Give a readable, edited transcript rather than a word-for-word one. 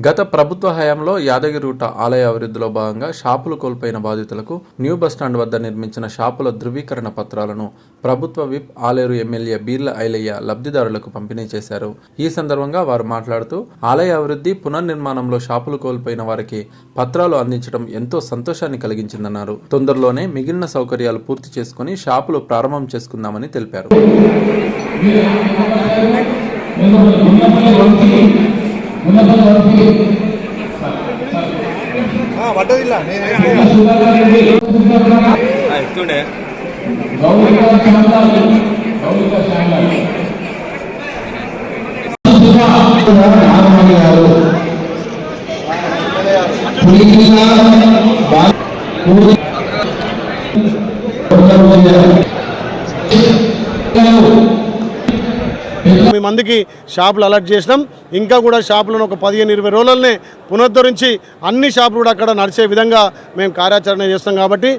గత ప్రభుత్వ హయాంలో యాదగిరిగుట్ట ఆలయ అభివృద్ధిలో భాగంగా షాపులు కోల్పోయిన బాధితులకు న్యూ బస్టాండ్ వద్ద నిర్మించిన షాపుల ధృవీకరణ పత్రాలను ప్రభుత్వ విప్ ఆలేరు ఎమ్మెల్యే బీర్ల ఐలయ్య లబ్ధిదారులకు పంపిణీ చేశారు. ఈ సందర్భంగా వారు మాట్లాడుతూ ఆలయ అభివృద్ధి పునర్నిర్మాణంలో షాపులు కోల్పోయిన వారికి పత్రాలు అందించడం ఎంతో సంతోషాన్ని కలిగించిందన్నారు. తొందరలోనే మిగిలిన సౌకర్యాలు పూర్తి చేసుకుని షాపులు ప్రారంభం చేసుకుందామని తెలిపారు. మందికి షాపులు అలర్ట్ చేసినాం. ఇంకా కూడా షాపులను ఒక 15-20 రోజులనే పునరుద్ధరించి అన్ని షాపులు కూడా అక్కడ నడిచే విధంగా మేము కార్యాచరణ చేస్తాం. కాబట్టి